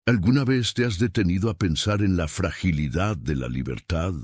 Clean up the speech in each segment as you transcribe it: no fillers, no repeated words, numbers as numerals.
¿Alguna vez te has detenido a pensar en la fragilidad de la libertad?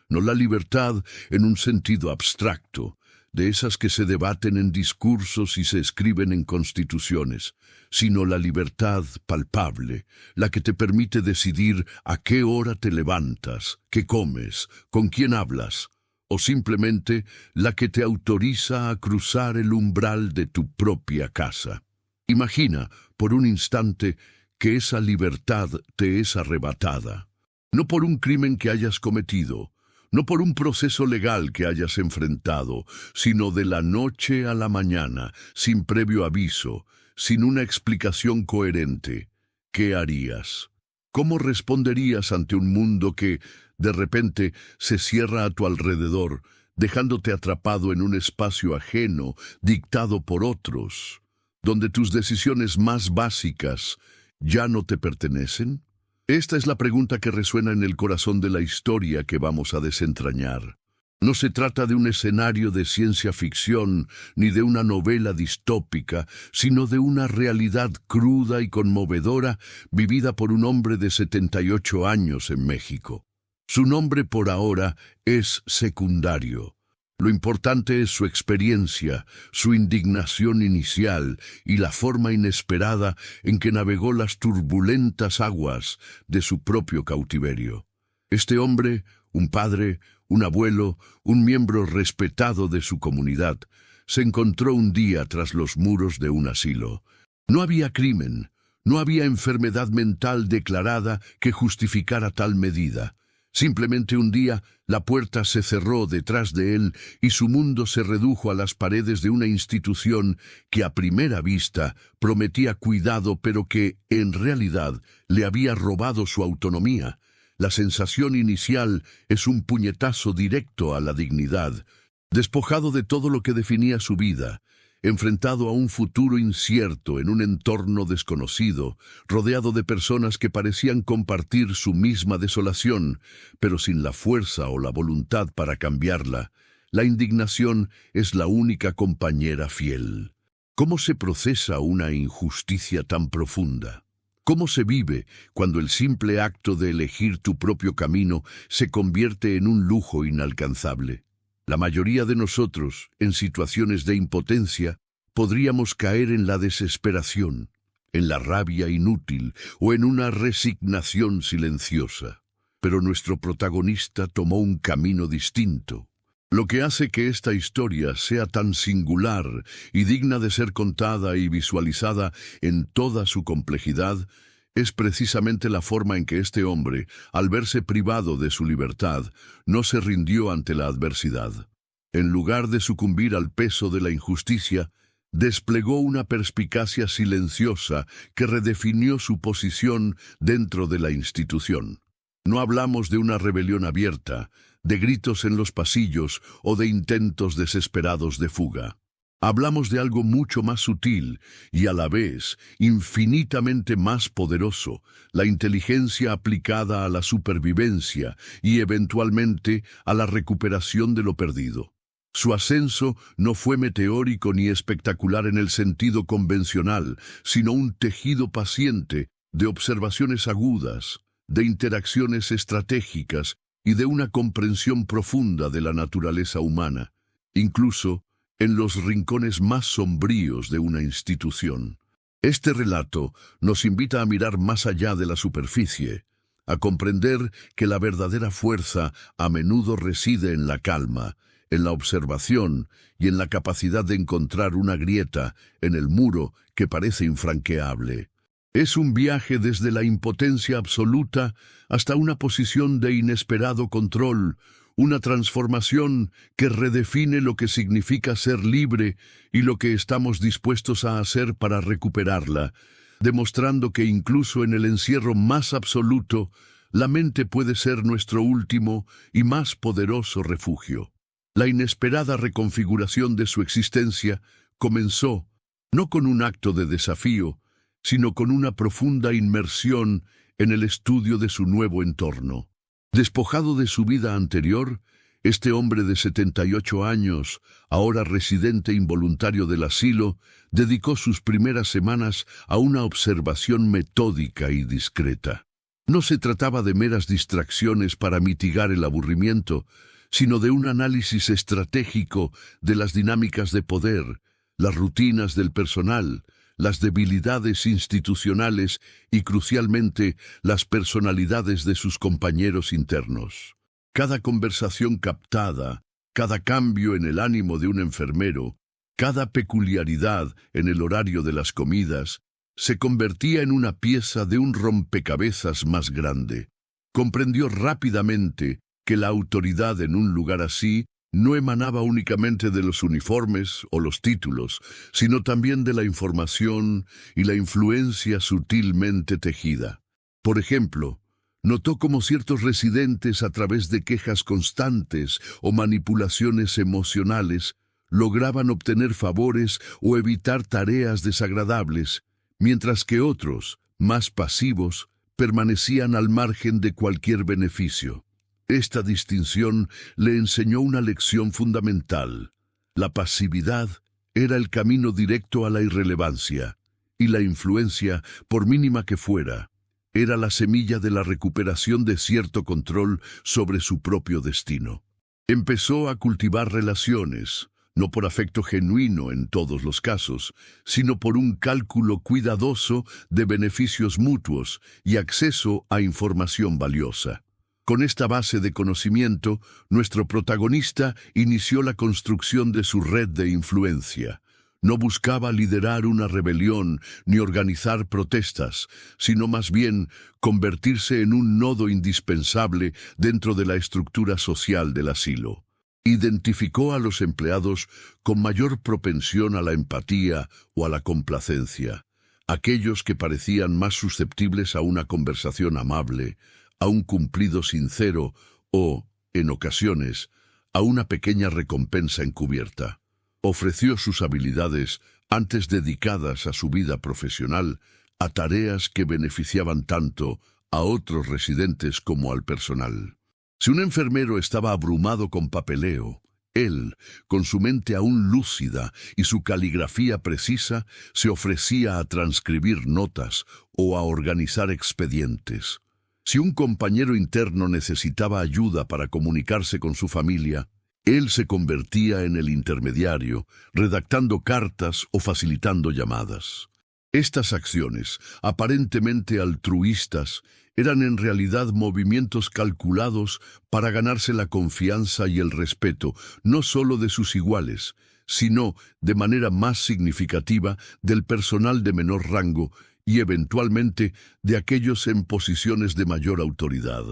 No la libertad en un sentido abstracto, de esas que se debaten en discursos y se escriben en constituciones, sino la libertad palpable, la que te permite decidir a qué hora te levantas, qué comes, con quién hablas, o simplemente la que te autoriza a cruzar el umbral de tu propia casa. Imagina, por un instante, que esa libertad te es arrebatada, no por un crimen que hayas cometido, no por un proceso legal que hayas enfrentado, sino de la noche a la mañana, sin previo aviso, sin una explicación coherente. ¿Qué harías? ¿Cómo responderías ante un mundo que, de repente, se cierra a tu alrededor, dejándote atrapado en un espacio ajeno, dictado por otros, donde tus decisiones más básicas ya no te pertenecen? Esta es la pregunta que resuena en el corazón de la historia que vamos a desentrañar. No se trata de un escenario de ciencia ficción ni de una novela distópica, sino de una realidad cruda y conmovedora vivida por un hombre de 78 años en México. Su nombre por ahora es secundario. Lo importante es su experiencia, su indignación inicial y la forma inesperada en que navegó las turbulentas aguas de su propio cautiverio. Este hombre, un padre, un abuelo, un miembro respetado de su comunidad, se encontró un día tras los muros de un asilo. No había crimen, no había enfermedad mental declarada que justificara tal medida. Simplemente un día la puerta se cerró detrás de él y su mundo se redujo a las paredes de una institución que a primera vista prometía cuidado, pero que, en realidad, le había robado su autonomía. La sensación inicial es un puñetazo directo a la dignidad. Despojado de todo lo que definía su vida, enfrentado a un futuro incierto en un entorno desconocido, rodeado de personas que parecían compartir su misma desolación, pero sin la fuerza o la voluntad para cambiarla, la indignación es la única compañera fiel. ¿Cómo se procesa una injusticia tan profunda? ¿Cómo se vive cuando el simple acto de elegir tu propio camino se convierte en un lujo inalcanzable? La mayoría de nosotros, en situaciones de impotencia, podríamos caer en la desesperación, en la rabia inútil o en una resignación silenciosa. Pero nuestro protagonista tomó un camino distinto. Lo que hace que esta historia sea tan singular y digna de ser contada y visualizada en toda su complejidad es precisamente la forma en que este hombre, al verse privado de su libertad, no se rindió ante la adversidad. En lugar de sucumbir al peso de la injusticia, desplegó una perspicacia silenciosa que redefinió su posición dentro de la institución. No hablamos de una rebelión abierta, de gritos en los pasillos o de intentos desesperados de fuga. Hablamos de algo mucho más sutil y a la vez infinitamente más poderoso, la inteligencia aplicada a la supervivencia y eventualmente a la recuperación de lo perdido. Su ascenso no fue meteórico ni espectacular en el sentido convencional, sino un tejido paciente de observaciones agudas, de interacciones estratégicas y de una comprensión profunda de la naturaleza humana, incluso en los rincones más sombríos de una institución. Este relato nos invita a mirar más allá de la superficie, a comprender que la verdadera fuerza a menudo reside en la calma, en la observación y en la capacidad de encontrar una grieta en el muro que parece infranqueable. Es un viaje desde la impotencia absoluta hasta una posición de inesperado control, una transformación que redefine lo que significa ser libre y lo que estamos dispuestos a hacer para recuperarla, demostrando que incluso en el encierro más absoluto, la mente puede ser nuestro último y más poderoso refugio. La inesperada reconfiguración de su existencia comenzó, no con un acto de desafío, sino con una profunda inmersión en el estudio de su nuevo entorno. Despojado de su vida anterior, Este hombre de 78 años, ahora residente involuntario del asilo, dedicó sus primeras semanas a una observación metódica y discreta. No se trataba de meras distracciones para mitigar el aburrimiento, sino de un análisis estratégico de las dinámicas de poder, las rutinas del personal, las debilidades institucionales y, crucialmente, las personalidades de sus compañeros internos. Cada conversación captada, cada cambio en el ánimo de un enfermero, cada peculiaridad en el horario de las comidas, se convertía en una pieza de un rompecabezas más grande. Comprendió rápidamente que la autoridad en un lugar así no emanaba únicamente de los uniformes o los títulos, sino también de la información y la influencia sutilmente tejida. Por ejemplo, notó cómo ciertos residentes, a través de quejas constantes o manipulaciones emocionales, lograban obtener favores o evitar tareas desagradables, mientras que otros, más pasivos, permanecían al margen de cualquier beneficio. Esta distinción le enseñó una lección fundamental. La pasividad era el camino directo a la irrelevancia, y la influencia, por mínima que fuera, era la semilla de la recuperación de cierto control sobre su propio destino. Empezó a cultivar relaciones, no por afecto genuino en todos los casos, sino por un cálculo cuidadoso de beneficios mutuos y acceso a información valiosa. Con esta base de conocimiento, nuestro protagonista inició la construcción de su red de influencia. No buscaba liderar una rebelión ni organizar protestas, sino más bien convertirse en un nodo indispensable dentro de la estructura social del asilo. Identificó a los empleados con mayor propensión a la empatía o a la complacencia, aquellos que parecían más susceptibles a una conversación amable, a un cumplido sincero o, en ocasiones, a una pequeña recompensa encubierta. Ofreció sus habilidades, antes dedicadas a su vida profesional, a tareas que beneficiaban tanto a otros residentes como al personal. Si un enfermero estaba abrumado con papeleo, él, con su mente aún lúcida y su caligrafía precisa, se ofrecía a transcribir notas o a organizar expedientes. Si un compañero interno necesitaba ayuda para comunicarse con su familia, él se convertía en el intermediario, redactando cartas o facilitando llamadas. Estas acciones, aparentemente altruistas, eran en realidad movimientos calculados para ganarse la confianza y el respeto, no solo de sus iguales, sino, de manera más significativa, del personal de menor rango y eventualmente de aquellos en posiciones de mayor autoridad.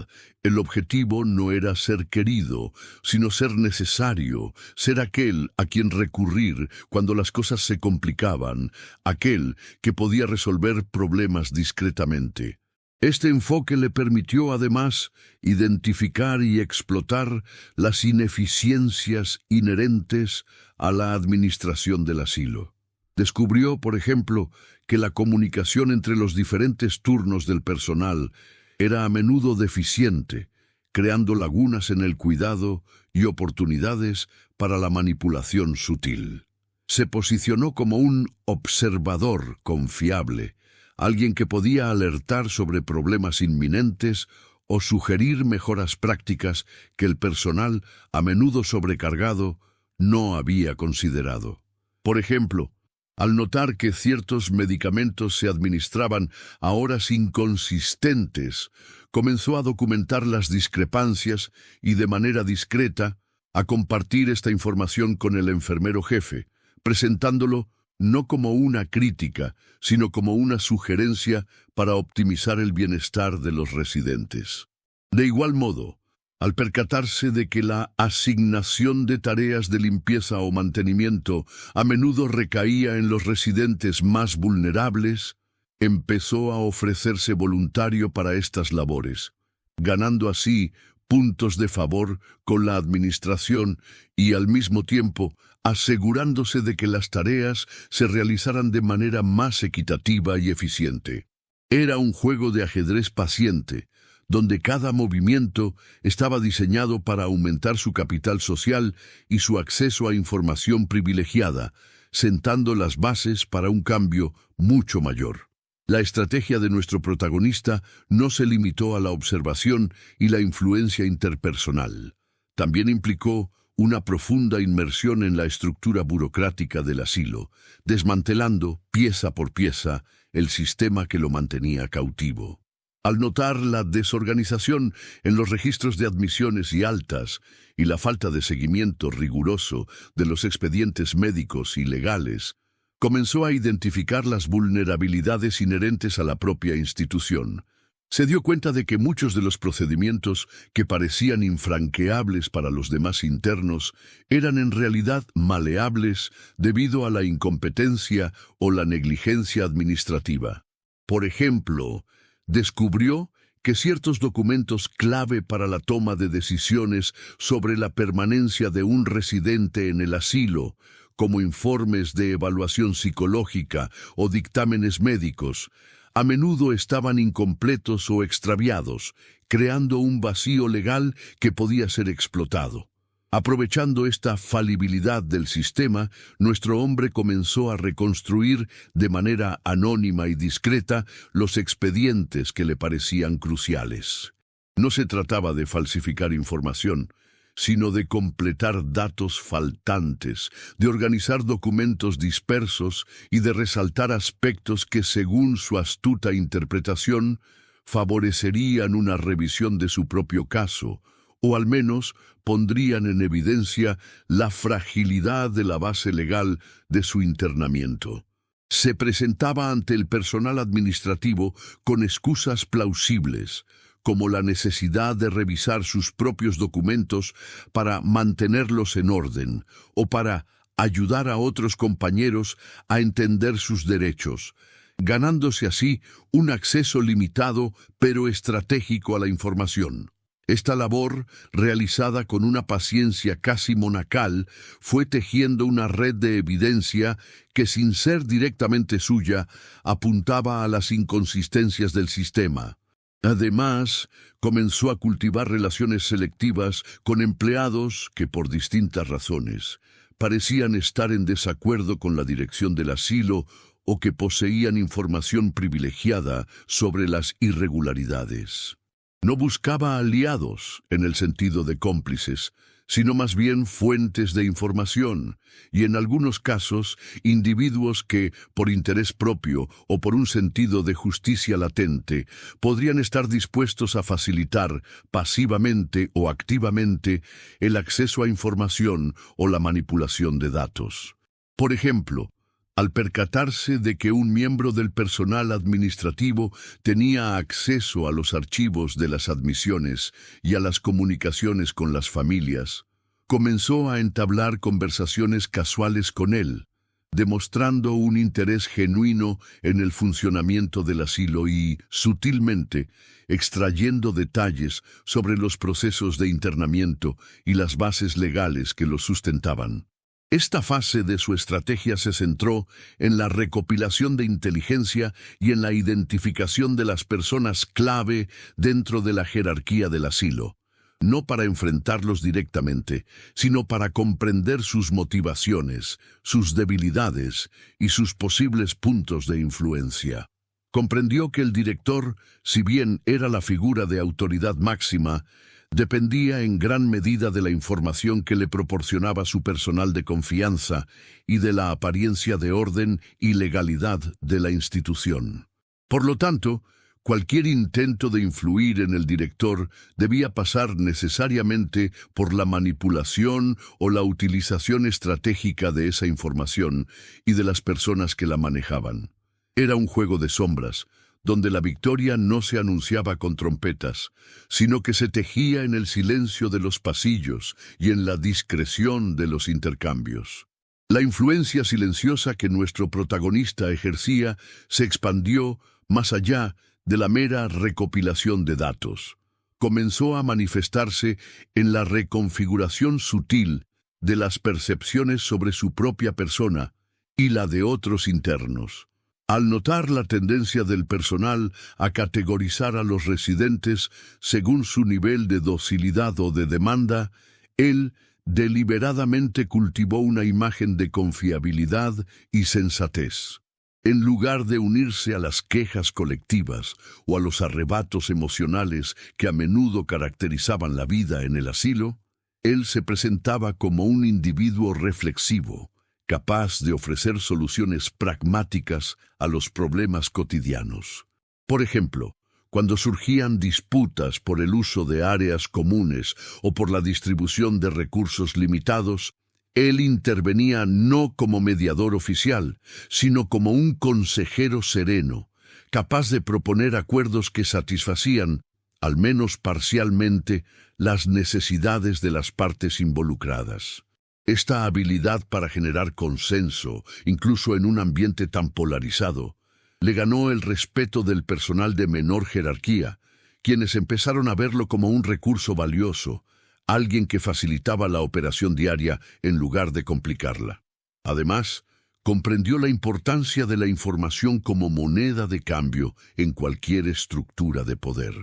El objetivo no era ser querido, sino ser necesario, ser aquel a quien recurrir cuando las cosas se complicaban, aquel que podía resolver problemas discretamente. Este enfoque le permitió, además, identificar y explotar las ineficiencias inherentes a la administración del asilo. Descubrió, por ejemplo, que la comunicación entre los diferentes turnos del personal era a menudo deficiente, creando lagunas en el cuidado y oportunidades para la manipulación sutil. Se posicionó como un observador confiable, alguien que podía alertar sobre problemas inminentes o sugerir mejoras prácticas que el personal, a menudo sobrecargado, no había considerado. Por ejemplo, al notar que ciertos medicamentos se administraban a horas inconsistentes, comenzó a documentar las discrepancias y, de manera discreta, a compartir esta información con el enfermero jefe, presentándolo no como una crítica, sino como una sugerencia para optimizar el bienestar de los residentes. De igual modo, al percatarse de que la asignación de tareas de limpieza o mantenimiento a menudo recaía en los residentes más vulnerables, empezó a ofrecerse voluntario para estas labores, ganando así puntos de favor con la administración y, al mismo tiempo, asegurándose de que las tareas se realizaran de manera más equitativa y eficiente. Era un juego de ajedrez paciente, donde cada movimiento estaba diseñado para aumentar su capital social y su acceso a información privilegiada, sentando las bases para un cambio mucho mayor. La estrategia de nuestro protagonista no se limitó a la observación y la influencia interpersonal. También implicó una profunda inmersión en la estructura burocrática del asilo, desmantelando, pieza por pieza, el sistema que lo mantenía cautivo. Al notar la desorganización en los registros de admisiones y altas y la falta de seguimiento riguroso de los expedientes médicos y legales, comenzó a identificar las vulnerabilidades inherentes a la propia institución. Se dio cuenta de que muchos de los procedimientos que parecían infranqueables para los demás internos eran en realidad maleables debido a la incompetencia o la negligencia administrativa. Por ejemplo, descubrió que ciertos documentos clave para la toma de decisiones sobre la permanencia de un residente en el asilo, como informes de evaluación psicológica o dictámenes médicos, a menudo estaban incompletos o extraviados, creando un vacío legal que podía ser explotado. Aprovechando esta falibilidad del sistema, nuestro hombre comenzó a reconstruir de manera anónima y discreta los expedientes que le parecían cruciales. No se trataba de falsificar información, sino de completar datos faltantes, de organizar documentos dispersos y de resaltar aspectos que, según su astuta interpretación, favorecerían una revisión de su propio caso, o al menos pondrían en evidencia la fragilidad de la base legal de su internamiento. Se presentaba ante el personal administrativo con excusas plausibles, como la necesidad de revisar sus propios documentos para mantenerlos en orden, o para ayudar a otros compañeros a entender sus derechos, ganándose así un acceso limitado pero estratégico a la información. Esta labor, realizada con una paciencia casi monacal, fue tejiendo una red de evidencia que, sin ser directamente suya, apuntaba a las inconsistencias del sistema. Además, comenzó a cultivar relaciones selectivas con empleados que, por distintas razones, parecían estar en desacuerdo con la dirección del asilo o que poseían información privilegiada sobre las irregularidades. No buscaba aliados en el sentido de cómplices, sino más bien fuentes de información, y en algunos casos individuos que, por interés propio o por un sentido de justicia latente, podrían estar dispuestos a facilitar, pasivamente o activamente, el acceso a información o la manipulación de datos. Por ejemplo, al percatarse de que un miembro del personal administrativo tenía acceso a los archivos de las admisiones y a las comunicaciones con las familias, comenzó a entablar conversaciones casuales con él, demostrando un interés genuino en el funcionamiento del asilo y, sutilmente, extrayendo detalles sobre los procesos de internamiento y las bases legales que los sustentaban. Esta fase de su estrategia se centró en la recopilación de inteligencia y en la identificación de las personas clave dentro de la jerarquía del asilo, no para enfrentarlos directamente, sino para comprender sus motivaciones, sus debilidades y sus posibles puntos de influencia. Comprendió que el director, si bien era la figura de autoridad máxima, dependía en gran medida de la información que le proporcionaba su personal de confianza y de la apariencia de orden y legalidad de la institución. Por lo tanto, cualquier intento de influir en el director debía pasar necesariamente por la manipulación o la utilización estratégica de esa información y de las personas que la manejaban. Era un juego de sombras, donde la victoria no se anunciaba con trompetas, sino que se tejía en el silencio de los pasillos y en la discreción de los intercambios. La influencia silenciosa que nuestro protagonista ejercía se expandió más allá de la mera recopilación de datos. Comenzó a manifestarse en la reconfiguración sutil de las percepciones sobre su propia persona y la de otros internos. Al notar la tendencia del personal a categorizar a los residentes según su nivel de docilidad o de demanda, él deliberadamente cultivó una imagen de confiabilidad y sensatez. En lugar de unirse a las quejas colectivas o a los arrebatos emocionales que a menudo caracterizaban la vida en el asilo, él se presentaba como un individuo reflexivo, capaz de ofrecer soluciones pragmáticas a los problemas cotidianos. Por ejemplo, cuando surgían disputas por el uso de áreas comunes o por la distribución de recursos limitados, él intervenía no como mediador oficial, sino como un consejero sereno, capaz de proponer acuerdos que satisfacían, al menos parcialmente, las necesidades de las partes involucradas. Esta habilidad para generar consenso, incluso en un ambiente tan polarizado, le ganó el respeto del personal de menor jerarquía, quienes empezaron a verlo como un recurso valioso, alguien que facilitaba la operación diaria en lugar de complicarla. Además, comprendió la importancia de la información como moneda de cambio en cualquier estructura de poder.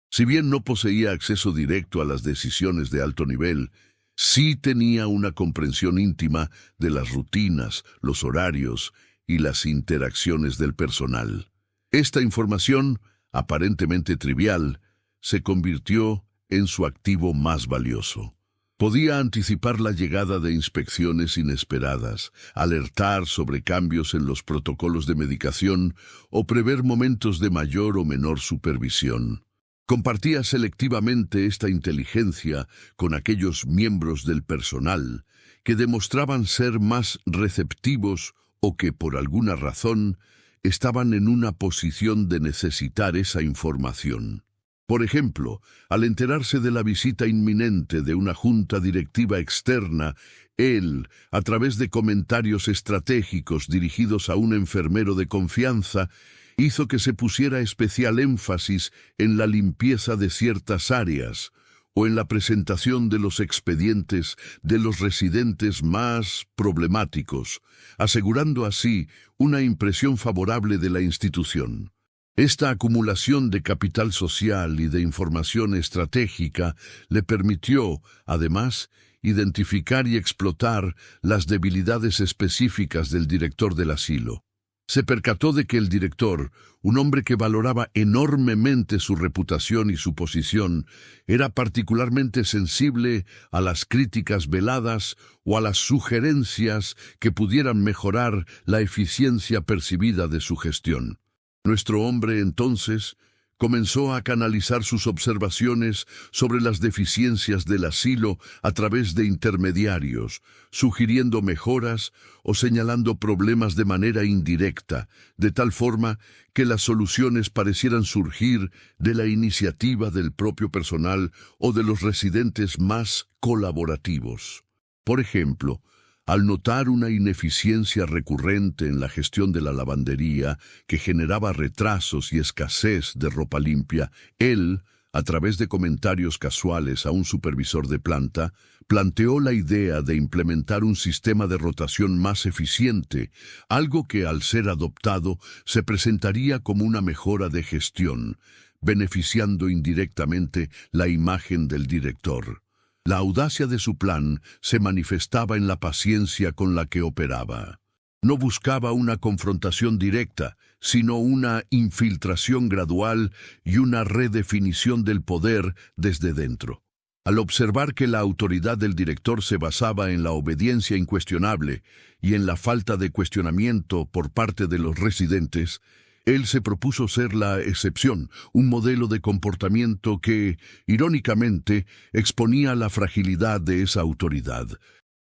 Si bien no poseía acceso directo a las decisiones de alto nivel, sí tenía una comprensión íntima de las rutinas, los horarios y las interacciones del personal. Esta información, aparentemente trivial, se convirtió en su activo más valioso. Podía anticipar la llegada de inspecciones inesperadas, alertar sobre cambios en los protocolos de medicación o prever momentos de mayor o menor supervisión. Compartía selectivamente esta inteligencia con aquellos miembros del personal que demostraban ser más receptivos o que, por alguna razón, estaban en una posición de necesitar esa información. Por ejemplo, al enterarse de la visita inminente de una junta directiva externa, él, a través de comentarios estratégicos dirigidos a un enfermero de confianza, hizo que se pusiera especial énfasis en la limpieza de ciertas áreas o en la presentación de los expedientes de los residentes más problemáticos, asegurando así una impresión favorable de la institución. Esta acumulación de capital social y de información estratégica le permitió, además, identificar y explotar las debilidades específicas del director del asilo. Se percató de que el director, un hombre que valoraba enormemente su reputación y su posición, era particularmente sensible a las críticas veladas o a las sugerencias que pudieran mejorar la eficiencia percibida de su gestión. Nuestro hombre, entonces, comenzó a canalizar sus observaciones sobre las deficiencias del asilo a través de intermediarios, sugiriendo mejoras o señalando problemas de manera indirecta, de tal forma que las soluciones parecieran surgir de la iniciativa del propio personal o de los residentes más colaborativos. Por ejemplo, al notar una ineficiencia recurrente en la gestión de la lavandería que generaba retrasos y escasez de ropa limpia, él, a través de comentarios casuales a un supervisor de planta, planteó la idea de implementar un sistema de rotación más eficiente, algo que al ser adoptado se presentaría como una mejora de gestión, beneficiando indirectamente la imagen del director. La audacia de su plan se manifestaba en la paciencia con la que operaba. No buscaba una confrontación directa, sino una infiltración gradual y una redefinición del poder desde dentro. Al observar que la autoridad del director se basaba en la obediencia incuestionable y en la falta de cuestionamiento por parte de los residentes, él se propuso ser la excepción, un modelo de comportamiento que, irónicamente, exponía la fragilidad de esa autoridad.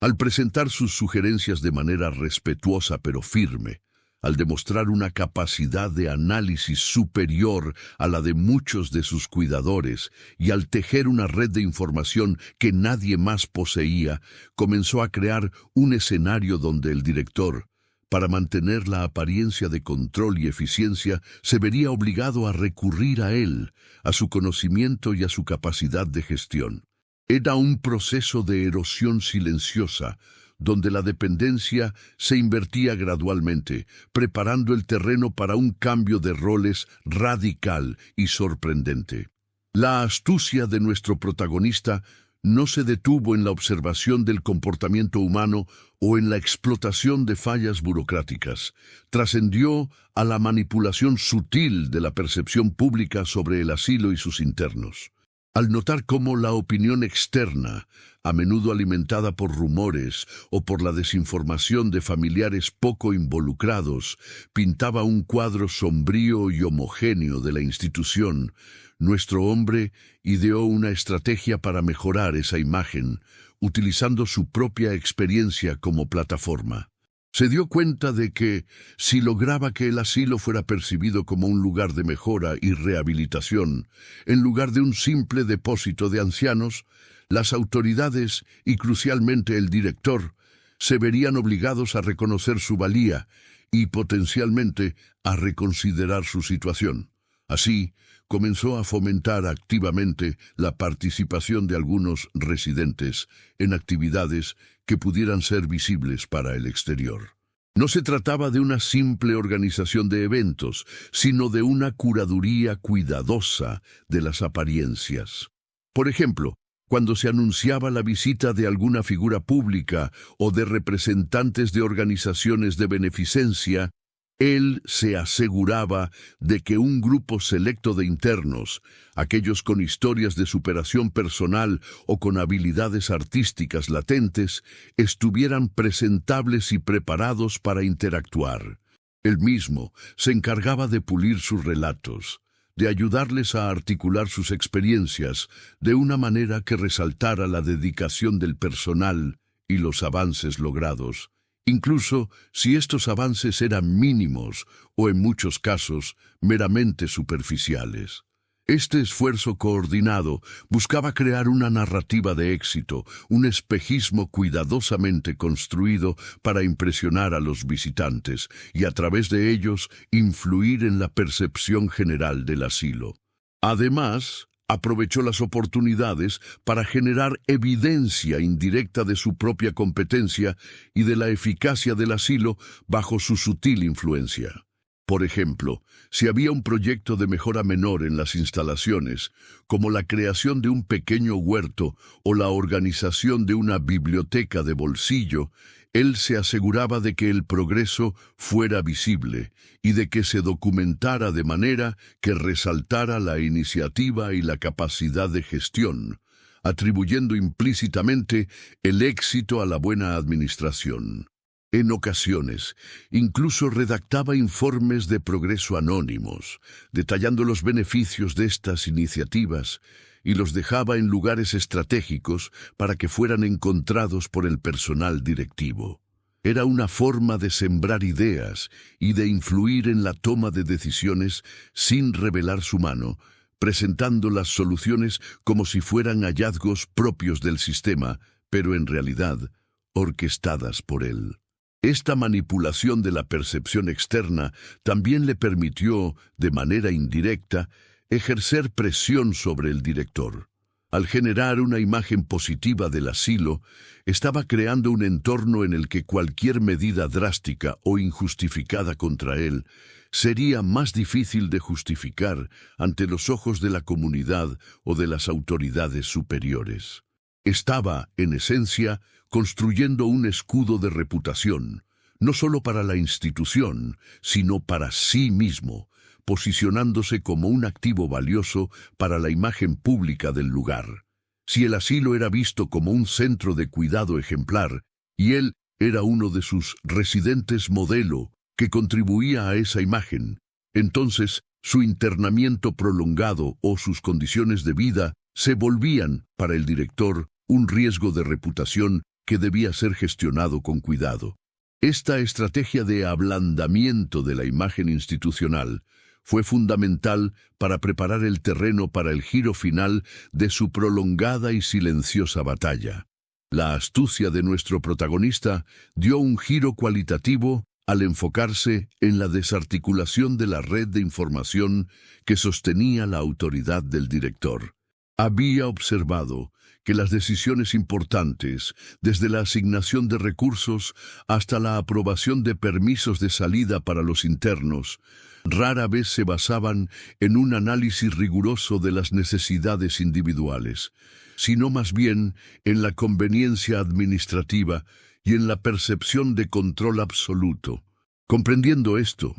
Al presentar sus sugerencias de manera respetuosa pero firme, al demostrar una capacidad de análisis superior a la de muchos de sus cuidadores y al tejer una red de información que nadie más poseía, comenzó a crear un escenario donde el director, para mantener la apariencia de control y eficiencia, se vería obligado a recurrir a él, a su conocimiento y a su capacidad de gestión. Era un proceso de erosión silenciosa, donde la dependencia se invertía gradualmente, preparando el terreno para un cambio de roles radical y sorprendente. La astucia de nuestro protagonista no se detuvo en la observación del comportamiento humano o en la explotación de fallas burocráticas. Trascendió a la manipulación sutil de la percepción pública sobre el asilo y sus internos. Al notar cómo la opinión externa, a menudo alimentada por rumores o por la desinformación de familiares poco involucrados, pintaba un cuadro sombrío y homogéneo de la institución, nuestro hombre ideó una estrategia para mejorar esa imagen, utilizando su propia experiencia como plataforma. Se dio cuenta de que, si lograba que el asilo fuera percibido como un lugar de mejora y rehabilitación, en lugar de un simple depósito de ancianos, las autoridades y crucialmente el director se verían obligados a reconocer su valía y potencialmente a reconsiderar su situación. Así, comenzó a fomentar activamente la participación de algunos residentes en actividades que pudieran ser visibles para el exterior. No se trataba de una simple organización de eventos, sino de una curaduría cuidadosa de las apariencias. Por ejemplo, cuando se anunciaba la visita de alguna figura pública o de representantes de organizaciones de beneficencia, él se aseguraba de que un grupo selecto de internos, aquellos con historias de superación personal o con habilidades artísticas latentes, estuvieran presentables y preparados para interactuar. Él mismo se encargaba de pulir sus relatos, de ayudarles a articular sus experiencias de una manera que resaltara la dedicación del personal y los avances logrados, incluso si estos avances eran mínimos o en muchos casos meramente superficiales. Este esfuerzo coordinado buscaba crear una narrativa de éxito, un espejismo cuidadosamente construido para impresionar a los visitantes y a través de ellos influir en la percepción general del asilo. Además, aprovechó las oportunidades para generar evidencia indirecta de su propia competencia y de la eficacia del asilo bajo su sutil influencia. Por ejemplo, si había un proyecto de mejora menor en las instalaciones, como la creación de un pequeño huerto o la organización de una biblioteca de bolsillo, él se aseguraba de que el progreso fuera visible y de que se documentara de manera que resaltara la iniciativa y la capacidad de gestión, atribuyendo implícitamente el éxito a la buena administración. En ocasiones, incluso redactaba informes de progreso anónimos, detallando los beneficios de estas iniciativas, y los dejaba en lugares estratégicos para que fueran encontrados por el personal directivo. Era una forma de sembrar ideas y de influir en la toma de decisiones sin revelar su mano, presentando las soluciones como si fueran hallazgos propios del sistema, pero en realidad orquestadas por él. Esta manipulación de la percepción externa también le permitió, de manera indirecta, ejercer presión sobre el director. Al generar una imagen positiva del asilo, estaba creando un entorno en el que cualquier medida drástica o injustificada contra él sería más difícil de justificar ante los ojos de la comunidad o de las autoridades superiores. Estaba, en esencia, construyendo un escudo de reputación, no solo para la institución, sino para sí mismo, posicionándose como un activo valioso para la imagen pública del lugar. Si el asilo era visto como un centro de cuidado ejemplar, y él era uno de sus residentes modelo que contribuía a esa imagen, entonces su internamiento prolongado o sus condiciones de vida se volvían, para el director, un riesgo de reputación que debía ser gestionado con cuidado. Esta estrategia de ablandamiento de la imagen institucional fue fundamental para preparar el terreno para el giro final de su prolongada y silenciosa batalla. La astucia de nuestro protagonista dio un giro cualitativo al enfocarse en la desarticulación de la red de información que sostenía la autoridad del director. Había observado que las decisiones importantes, desde la asignación de recursos hasta la aprobación de permisos de salida para los internos, rara vez se basaban en un análisis riguroso de las necesidades individuales, sino más bien en la conveniencia administrativa y en la percepción de control absoluto. Comprendiendo esto,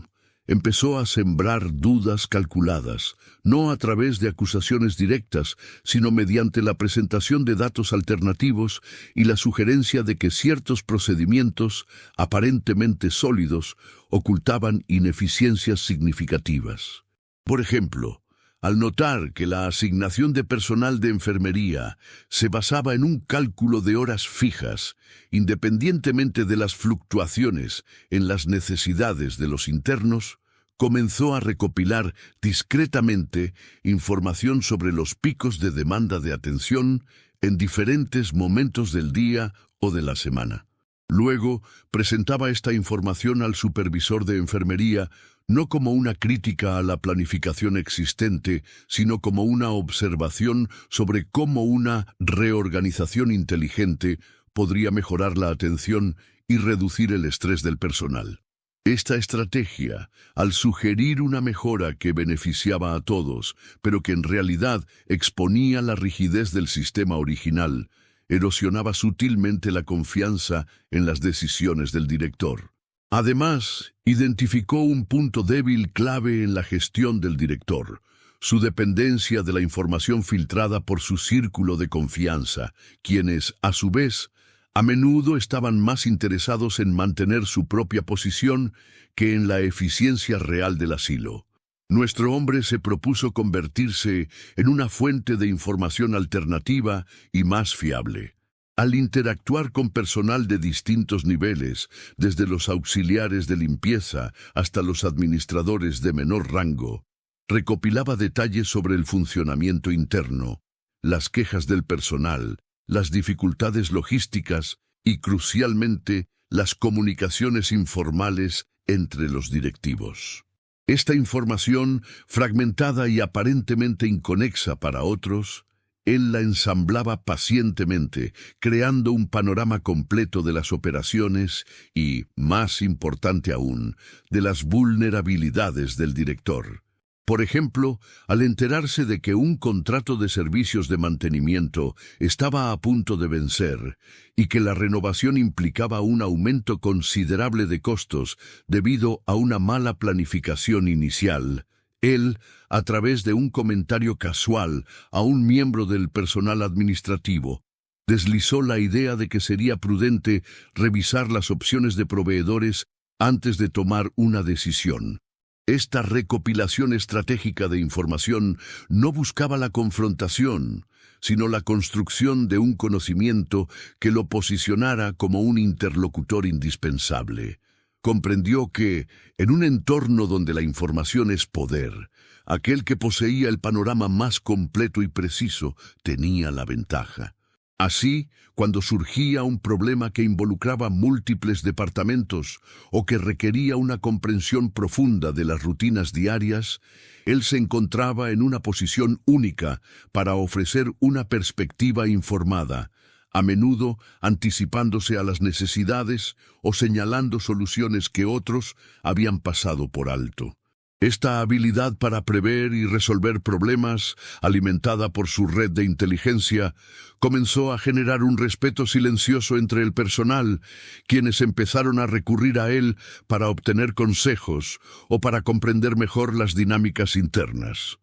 empezó a sembrar dudas calculadas, no a través de acusaciones directas, sino mediante la presentación de datos alternativos y la sugerencia de que ciertos procedimientos, aparentemente sólidos, ocultaban ineficiencias significativas. Por ejemplo, al notar que la asignación de personal de enfermería se basaba en un cálculo de horas fijas, independientemente de las fluctuaciones en las necesidades de los internos, comenzó a recopilar discretamente información sobre los picos de demanda de atención en diferentes momentos del día o de la semana. Luego, presentaba esta información al supervisor de enfermería no como una crítica a la planificación existente, sino como una observación sobre cómo una reorganización inteligente podría mejorar la atención y reducir el estrés del personal. Esta estrategia, al sugerir una mejora que beneficiaba a todos, pero que en realidad exponía la rigidez del sistema original, erosionaba sutilmente la confianza en las decisiones del director. Además, identificó un punto débil clave en la gestión del director: su dependencia de la información filtrada por su círculo de confianza, quienes, a su vez, a menudo estaban más interesados en mantener su propia posición que en la eficiencia real del asilo. Nuestro hombre se propuso convertirse en una fuente de información alternativa y más fiable. Al interactuar con personal de distintos niveles, desde los auxiliares de limpieza hasta los administradores de menor rango, recopilaba detalles sobre el funcionamiento interno, las quejas del personal, las dificultades logísticas y, crucialmente, las comunicaciones informales entre los directivos. Esta información, fragmentada y aparentemente inconexa para otros, él la ensamblaba pacientemente, creando un panorama completo de las operaciones y, más importante aún, de las vulnerabilidades del director. Por ejemplo, al enterarse de que un contrato de servicios de mantenimiento estaba a punto de vencer y que la renovación implicaba un aumento considerable de costos debido a una mala planificación inicial, él, a través de un comentario casual a un miembro del personal administrativo, deslizó la idea de que sería prudente revisar las opciones de proveedores antes de tomar una decisión. Esta recopilación estratégica de información no buscaba la confrontación, sino la construcción de un conocimiento que lo posicionara como un interlocutor indispensable. Comprendió que, en un entorno donde la información es poder, aquel que poseía el panorama más completo y preciso tenía la ventaja. Así, cuando surgía un problema que involucraba múltiples departamentos o que requería una comprensión profunda de las rutinas diarias, él se encontraba en una posición única para ofrecer una perspectiva informada, a menudo anticipándose a las necesidades o señalando soluciones que otros habían pasado por alto. Esta habilidad para prever y resolver problemas, alimentada por su red de inteligencia, comenzó a generar un respeto silencioso entre el personal, quienes empezaron a recurrir a él para obtener consejos o para comprender mejor las dinámicas internas.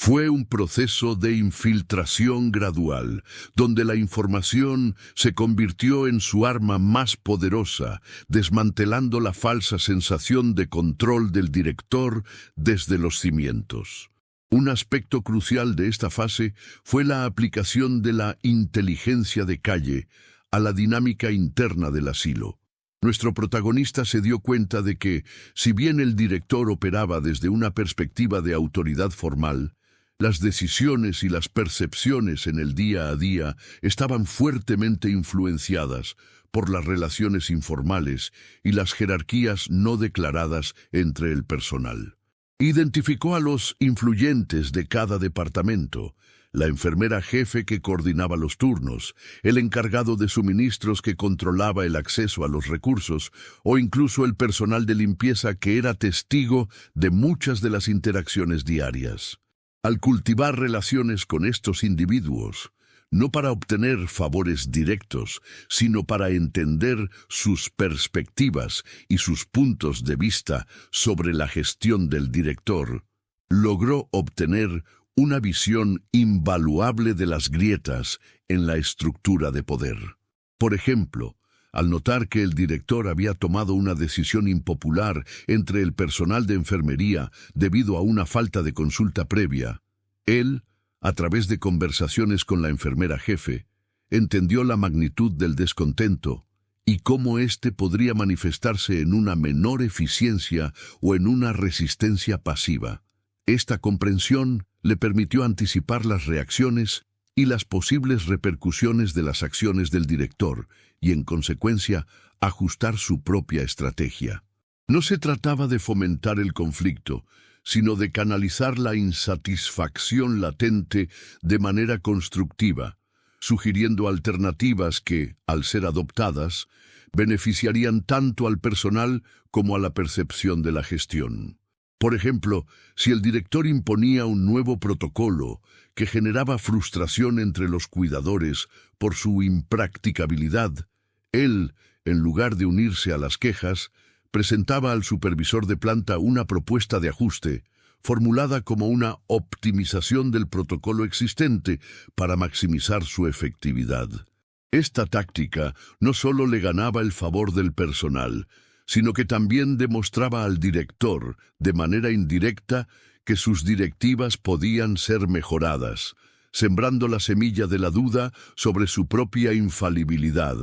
Fue un proceso de infiltración gradual, donde la información se convirtió en su arma más poderosa, desmantelando la falsa sensación de control del director desde los cimientos. Un aspecto crucial de esta fase fue la aplicación de la inteligencia de calle a la dinámica interna del asilo. Nuestro protagonista se dio cuenta de que, si bien el director operaba desde una perspectiva de autoridad formal, las decisiones y las percepciones en el día a día estaban fuertemente influenciadas por las relaciones informales y las jerarquías no declaradas entre el personal. Identificó a los influyentes de cada departamento, la enfermera jefe que coordinaba los turnos, el encargado de suministros que controlaba el acceso a los recursos, o incluso el personal de limpieza que era testigo de muchas de las interacciones diarias. Al cultivar relaciones con estos individuos, no para obtener favores directos, sino para entender sus perspectivas y sus puntos de vista sobre la gestión del director, logró obtener una visión invaluable de las grietas en la estructura de poder. Por ejemplo, al notar que el director había tomado una decisión impopular entre el personal de enfermería debido a una falta de consulta previa, él, a través de conversaciones con la enfermera jefe, entendió la magnitud del descontento y cómo éste podría manifestarse en una menor eficiencia o en una resistencia pasiva. Esta comprensión le permitió anticipar las reacciones y las posibles repercusiones de las acciones del director y, en consecuencia, ajustar su propia estrategia. No se trataba de fomentar el conflicto, sino de canalizar la insatisfacción latente de manera constructiva, sugiriendo alternativas que, al ser adoptadas, beneficiarían tanto al personal como a la percepción de la gestión. Por ejemplo, si el director imponía un nuevo protocolo que generaba frustración entre los cuidadores por su impracticabilidad, él, en lugar de unirse a las quejas, presentaba al supervisor de planta una propuesta de ajuste, formulada como una optimización del protocolo existente para maximizar su efectividad. Esta táctica no solo le ganaba el favor del personal, sino que también demostraba al director, de manera indirecta, que sus directivas podían ser mejoradas, sembrando la semilla de la duda sobre su propia infalibilidad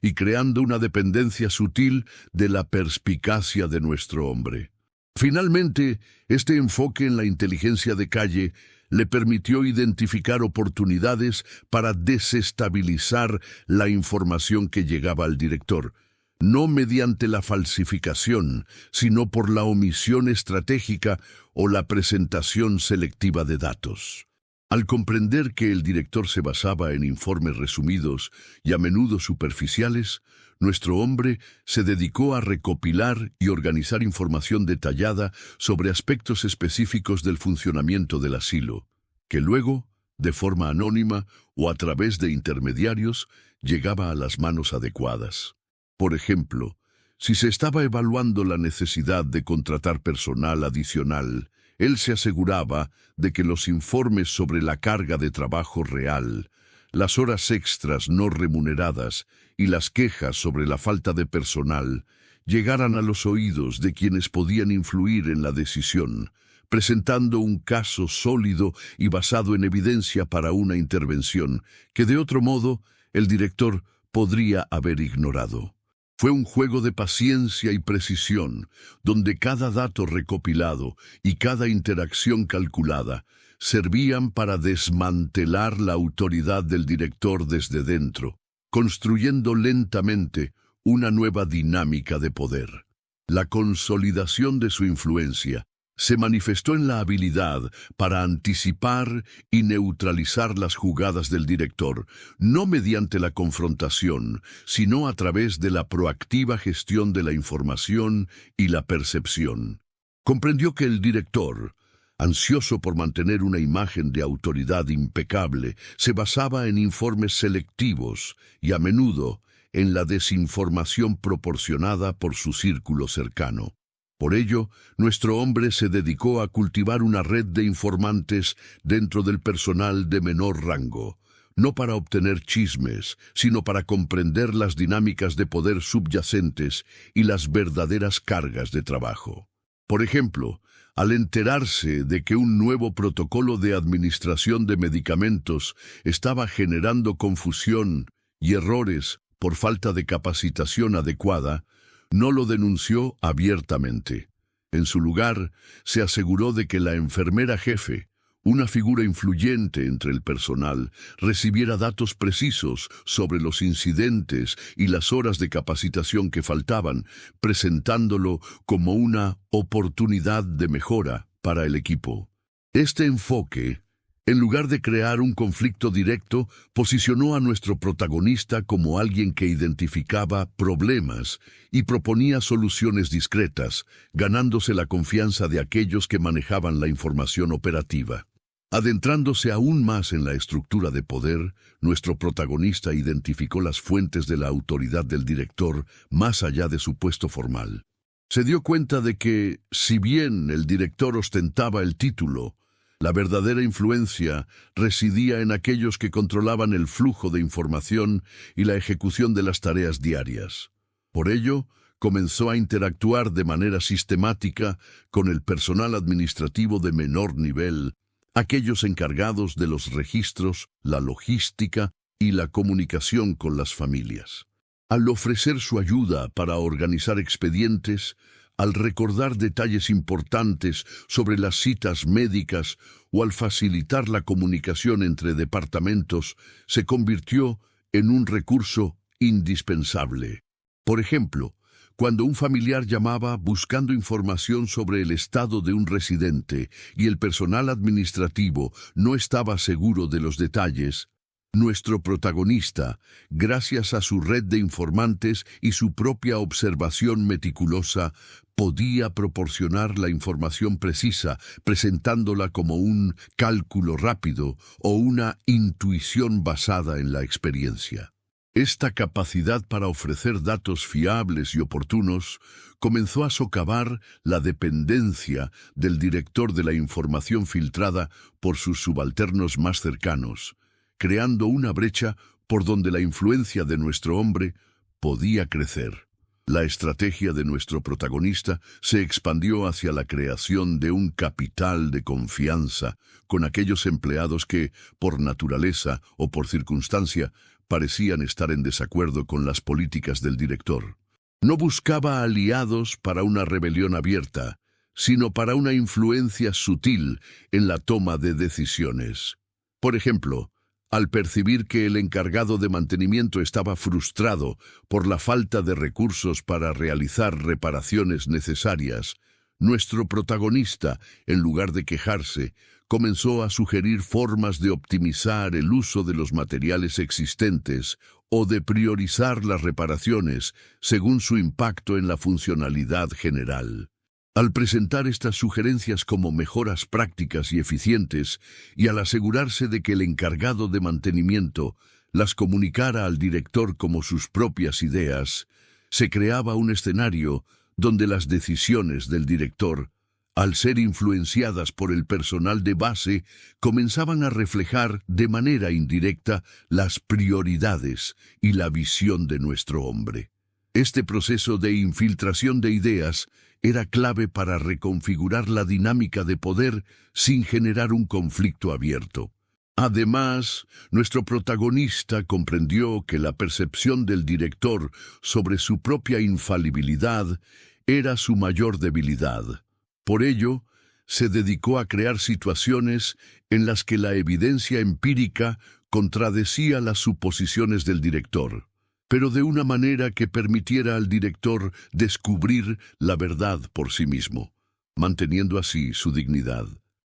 y creando una dependencia sutil de la perspicacia de nuestro hombre. Finalmente, este enfoque en la inteligencia de calle le permitió identificar oportunidades para desestabilizar la información que llegaba al director, no mediante la falsificación, sino por la omisión estratégica o la presentación selectiva de datos. Al comprender que el director se basaba en informes resumidos y a menudo superficiales, nuestro hombre se dedicó a recopilar y organizar información detallada sobre aspectos específicos del funcionamiento del asilo, que luego, de forma anónima o a través de intermediarios, llegaba a las manos adecuadas. Por ejemplo, si se estaba evaluando la necesidad de contratar personal adicional, él se aseguraba de que los informes sobre la carga de trabajo real, las horas extras no remuneradas y las quejas sobre la falta de personal llegaran a los oídos de quienes podían influir en la decisión, presentando un caso sólido y basado en evidencia para una intervención que de otro modo el director podría haber ignorado. Fue un juego de paciencia y precisión, donde cada dato recopilado y cada interacción calculada servían para desmantelar la autoridad del director desde dentro, construyendo lentamente una nueva dinámica de poder. La consolidación de su influencia se manifestó en la habilidad para anticipar y neutralizar las jugadas del director, no mediante la confrontación, sino a través de la proactiva gestión de la información y la percepción. Comprendió que el director, ansioso por mantener una imagen de autoridad impecable, se basaba en informes selectivos y a menudo en la desinformación proporcionada por su círculo cercano. Por ello, nuestro hombre se dedicó a cultivar una red de informantes dentro del personal de menor rango, no para obtener chismes, sino para comprender las dinámicas de poder subyacentes y las verdaderas cargas de trabajo. Por ejemplo, al enterarse de que un nuevo protocolo de administración de medicamentos estaba generando confusión y errores por falta de capacitación adecuada, no lo denunció abiertamente. En su lugar, se aseguró de que la enfermera jefe, una figura influyente entre el personal, recibiera datos precisos sobre los incidentes y las horas de capacitación que faltaban, presentándolo como una oportunidad de mejora, para el equipo. Este enfoque, en lugar de crear un conflicto directo, posicionó a nuestro protagonista como alguien que identificaba problemas y proponía soluciones discretas, ganándose la confianza de aquellos que manejaban la información operativa. Adentrándose aún más en la estructura de poder, nuestro protagonista identificó las fuentes de la autoridad del director más allá de su puesto formal. Se dio cuenta de que, si bien el director ostentaba el título, la verdadera influencia residía en aquellos que controlaban el flujo de información y la ejecución de las tareas diarias. Por ello, comenzó a interactuar de manera sistemática con el personal administrativo de menor nivel, aquellos encargados de los registros, la logística y la comunicación con las familias. Al ofrecer su ayuda para organizar expedientes, al recordar detalles importantes sobre las citas médicas o al facilitar la comunicación entre departamentos, se convirtió en un recurso indispensable. Por ejemplo, cuando un familiar llamaba buscando información sobre el estado de un residente y el personal administrativo no estaba seguro de los detalles, nuestro protagonista, gracias a su red de informantes y su propia observación meticulosa, podía proporcionar la información precisa, presentándola como un cálculo rápido o una intuición basada en la experiencia. Esta capacidad para ofrecer datos fiables y oportunos comenzó a socavar la dependencia del director de la información filtrada por sus subalternos más cercanos, creando una brecha por donde la influencia de nuestro hombre podía crecer. La estrategia de nuestro protagonista se expandió hacia la creación de un capital de confianza con aquellos empleados que, por naturaleza o por circunstancia, parecían estar en desacuerdo con las políticas del director. No buscaba aliados para una rebelión abierta, sino para una influencia sutil en la toma de decisiones. Por ejemplo, al percibir que el encargado de mantenimiento estaba frustrado por la falta de recursos para realizar reparaciones necesarias, nuestro protagonista, en lugar de quejarse, comenzó a sugerir formas de optimizar el uso de los materiales existentes o de priorizar las reparaciones según su impacto en la funcionalidad general. Al presentar estas sugerencias como mejoras prácticas y eficientes, y al asegurarse de que el encargado de mantenimiento las comunicara al director como sus propias ideas, se creaba un escenario donde las decisiones del director, al ser influenciadas por el personal de base, comenzaban a reflejar de manera indirecta las prioridades y la visión de nuestro hombre. Este proceso de infiltración de ideas era clave para reconfigurar la dinámica de poder sin generar un conflicto abierto. Además, nuestro protagonista comprendió que la percepción del director sobre su propia infalibilidad era su mayor debilidad. Por ello, se dedicó a crear situaciones en las que la evidencia empírica contradecía las suposiciones del director, pero de una manera que permitiera al director descubrir la verdad por sí mismo, manteniendo así su dignidad.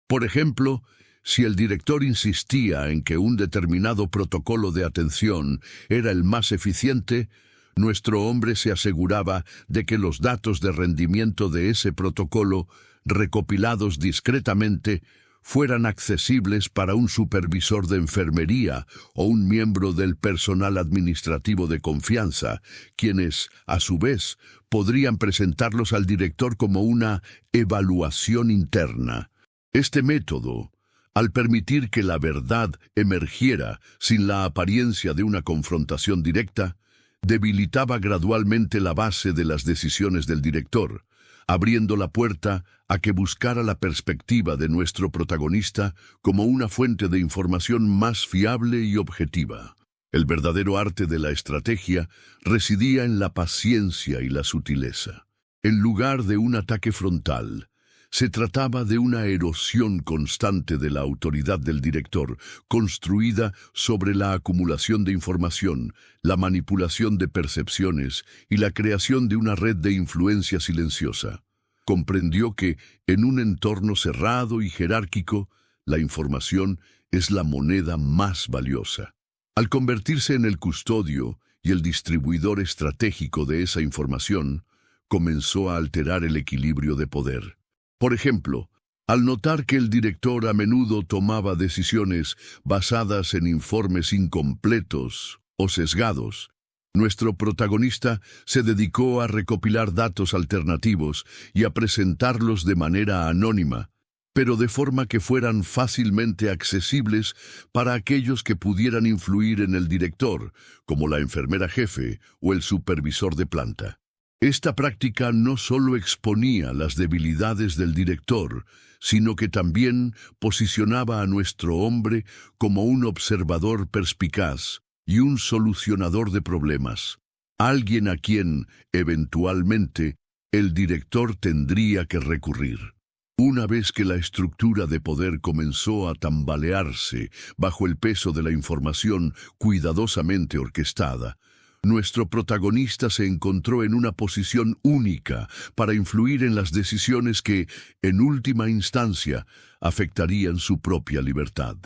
Por ejemplo, si el director insistía en que un determinado protocolo de atención era el más eficiente, nuestro hombre se aseguraba de que los datos de rendimiento de ese protocolo, recopilados discretamente, fueran accesibles para un supervisor de enfermería o un miembro del personal administrativo de confianza, quienes, a su vez, podrían presentarlos al director como una evaluación interna. Este método, al permitir que la verdad emergiera sin la apariencia de una confrontación directa, debilitaba gradualmente la base de las decisiones del director, abriendo la puerta a que buscara la perspectiva de nuestro protagonista como una fuente de información más fiable y objetiva. El verdadero arte de la estrategia residía en la paciencia y la sutileza. En lugar de un ataque frontal, se trataba de una erosión constante de la autoridad del director, construida sobre la acumulación de información, la manipulación de percepciones y la creación de una red de influencia silenciosa. comprendió que, en un entorno cerrado y jerárquico, la información es la moneda más valiosa. Al convertirse en el custodio y el distribuidor estratégico de esa información, comenzó a alterar el equilibrio de poder. Por ejemplo, al notar que el director a menudo tomaba decisiones basadas en informes incompletos o sesgados, nuestro protagonista se dedicó a recopilar datos alternativos y a presentarlos de manera anónima, pero de forma que fueran fácilmente accesibles para aquellos que pudieran influir en el director, como la enfermera jefe o el supervisor de planta. Esta práctica no solo exponía las debilidades del director, sino que también posicionaba a nuestro hombre como un observador perspicaz y un solucionador de problemas, alguien a quien, eventualmente, el director tendría que recurrir. Una vez que la estructura de poder comenzó a tambalearse bajo el peso de la información cuidadosamente orquestada, nuestro protagonista se encontró en una posición única para influir en las decisiones que, en última instancia, afectarían su propia libertad.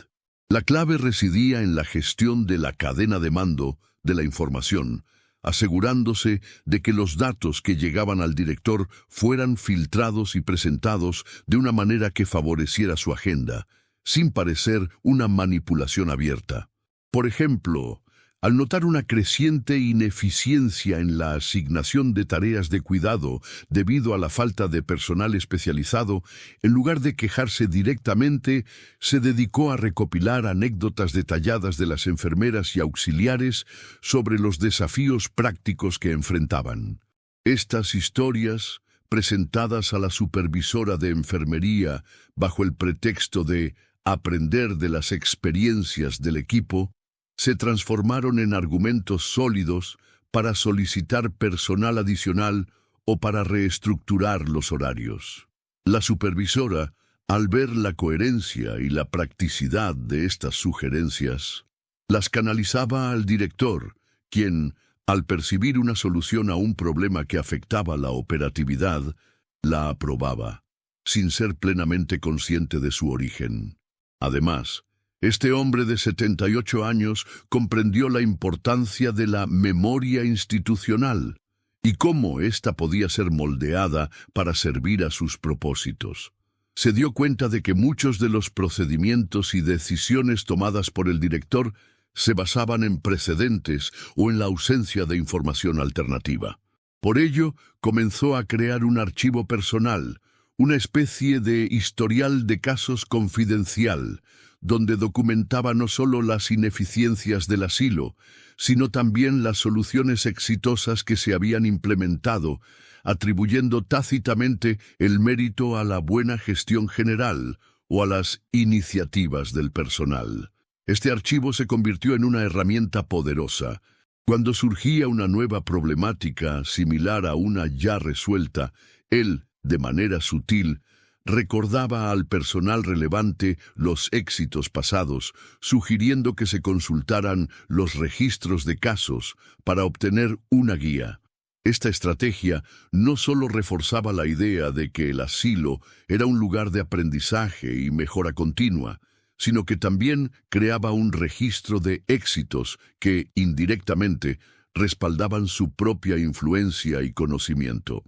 La clave residía en la gestión de la cadena de mando de la información, asegurándose de que los datos que llegaban al director fueran filtrados y presentados de una manera que favoreciera su agenda, sin parecer una manipulación abierta. Por ejemplo, al notar una creciente ineficiencia en la asignación de tareas de cuidado debido a la falta de personal especializado, en lugar de quejarse directamente, se dedicó a recopilar anécdotas detalladas de las enfermeras y auxiliares sobre los desafíos prácticos que enfrentaban. Estas historias, presentadas a la supervisora de enfermería bajo el pretexto de aprender de las experiencias del equipo, se transformaron en argumentos sólidos para solicitar personal adicional o para reestructurar los horarios. La supervisora, al ver la coherencia y la practicidad de estas sugerencias, las canalizaba al director, quien, al percibir una solución a un problema que afectaba la operatividad, la aprobaba, sin ser plenamente consciente de su origen. Además, este hombre de 78 años comprendió la importancia de la memoria institucional y cómo ésta podía ser moldeada para servir a sus propósitos. Se dio cuenta de que muchos de los procedimientos y decisiones tomadas por el director se basaban en precedentes o en la ausencia de información alternativa. Por ello, comenzó a crear un archivo personal, una especie de historial de casos confidencial, donde documentaba no solo las ineficiencias del asilo, sino también las soluciones exitosas que se habían implementado, atribuyendo tácitamente el mérito a la buena gestión general o a las iniciativas del personal. Este archivo se convirtió en una herramienta poderosa. Cuando surgía una nueva problemática similar a una ya resuelta, él, de manera sutil, recordaba al personal relevante los éxitos pasados, sugiriendo que se consultaran los registros de casos para obtener una guía. Esta estrategia no solo reforzaba la idea de que el asilo era un lugar de aprendizaje y mejora continua, sino que también creaba un registro de éxitos que, indirectamente, respaldaban su propia influencia y conocimiento.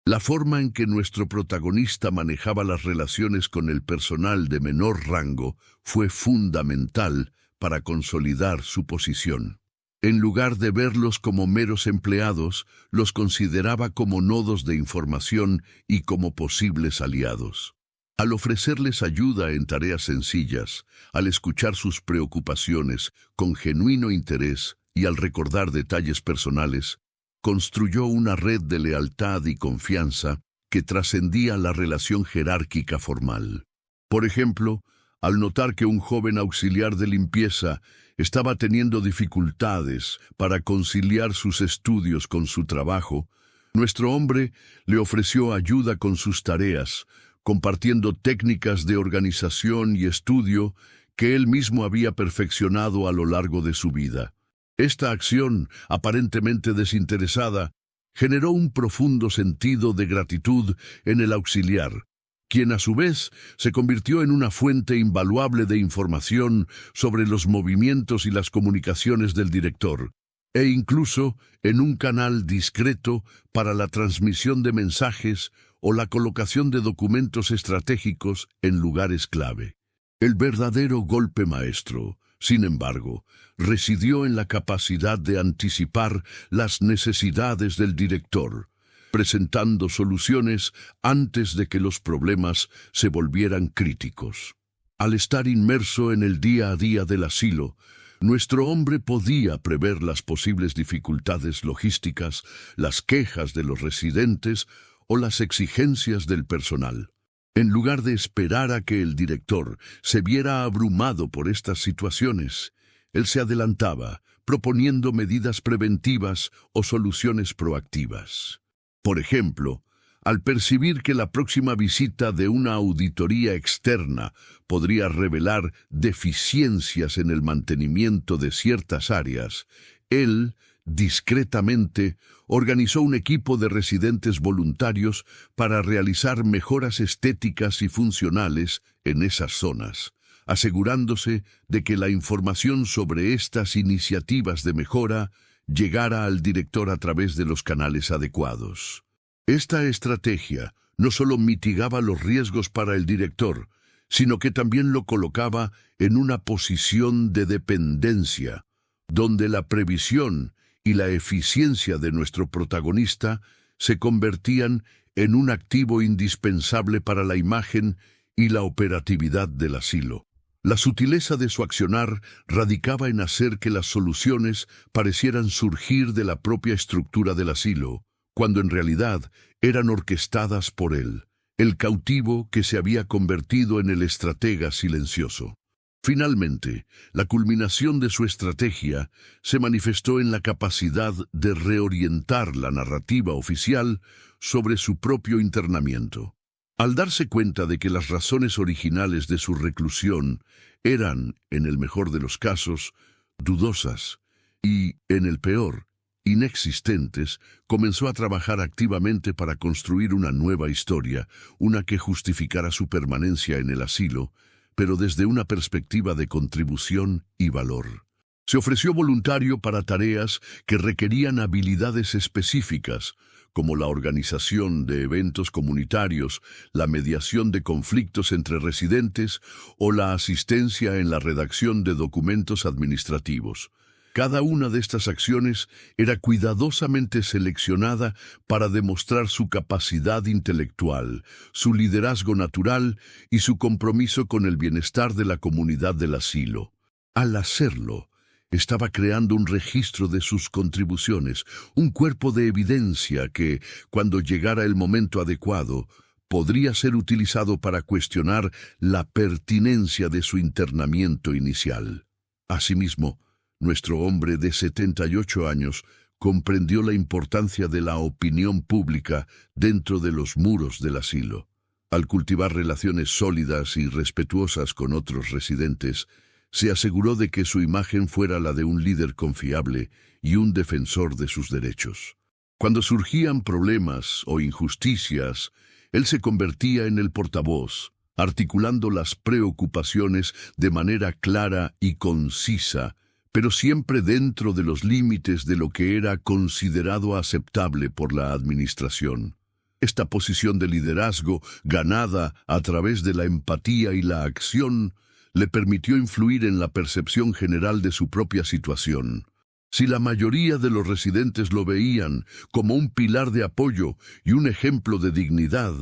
La forma en que nuestro protagonista manejaba las relaciones con el personal de menor rango fue fundamental para consolidar su posición. En lugar de verlos como meros empleados, los consideraba como nodos de información y como posibles aliados. Al ofrecerles ayuda en tareas sencillas, al escuchar sus preocupaciones con genuino interés y al recordar detalles personales, construyó una red de lealtad y confianza que trascendía la relación jerárquica formal. Por ejemplo, al notar que un joven auxiliar de limpieza estaba teniendo dificultades para conciliar sus estudios con su trabajo, nuestro hombre le ofreció ayuda con sus tareas, compartiendo técnicas de organización y estudio que él mismo había perfeccionado a lo largo de su vida. Esta acción, aparentemente desinteresada, generó un profundo sentido de gratitud en el auxiliar, quien a su vez se convirtió en una fuente invaluable de información sobre los movimientos y las comunicaciones del director, e incluso en un canal discreto para la transmisión de mensajes o la colocación de documentos estratégicos en lugares clave. El verdadero golpe maestro, sin embargo, residió en la capacidad de anticipar las necesidades del director, presentando soluciones antes de que los problemas se volvieran críticos. Al estar inmerso en el día a día del asilo, nuestro hombre podía prever las posibles dificultades logísticas, las quejas de los residentes o las exigencias del personal. En lugar de esperar a que el director se viera abrumado por estas situaciones, él se adelantaba, proponiendo medidas preventivas o soluciones proactivas. Por ejemplo, al percibir que la próxima visita de una auditoría externa podría revelar deficiencias en el mantenimiento de ciertas áreas, él, discretamente, organizó un equipo de residentes voluntarios para realizar mejoras estéticas y funcionales en esas zonas, asegurándose de que la información sobre estas iniciativas de mejora llegara al director a través de los canales adecuados. Esta estrategia no solo mitigaba los riesgos para el director, sino que también lo colocaba en una posición de dependencia, donde la previsión y la eficiencia de nuestro protagonista se convertían en un activo indispensable para la imagen y la operatividad del asilo. La sutileza de su accionar radicaba en hacer que las soluciones parecieran surgir de la propia estructura del asilo, cuando en realidad eran orquestadas por él, el cautivo que se había convertido en el estratega silencioso. Finalmente, la culminación de su estrategia se manifestó en la capacidad de reorientar la narrativa oficial sobre su propio internamiento. Al darse cuenta de que las razones originales de su reclusión eran, en el mejor de los casos, dudosas y, en el peor, inexistentes, comenzó a trabajar activamente para construir una nueva historia, una que justificara su permanencia en el asilo, pero desde una perspectiva de contribución y valor. Se ofreció voluntario para tareas que requerían habilidades específicas, como la organización de eventos comunitarios, la mediación de conflictos entre residentes o la asistencia en la redacción de documentos administrativos. Cada una de estas acciones era cuidadosamente seleccionada para demostrar su capacidad intelectual, su liderazgo natural y su compromiso con el bienestar de la comunidad del asilo. Al hacerlo, estaba creando un registro de sus contribuciones, un cuerpo de evidencia que, cuando llegara el momento adecuado, podría ser utilizado para cuestionar la pertinencia de su internamiento inicial. Asimismo, nuestro hombre de 78 años comprendió la importancia de la opinión pública dentro de los muros del asilo. Al cultivar relaciones sólidas y respetuosas con otros residentes, se aseguró de que su imagen fuera la de un líder confiable y un defensor de sus derechos. Cuando surgían problemas o injusticias, él se convertía en el portavoz, articulando las preocupaciones de manera clara y concisa, pero siempre dentro de los límites de lo que era considerado aceptable por la administración. Esta posición de liderazgo, ganada a través de la empatía y la acción, le permitió influir en la percepción general de su propia situación. Si la mayoría de los residentes lo veían como un pilar de apoyo y un ejemplo de dignidad,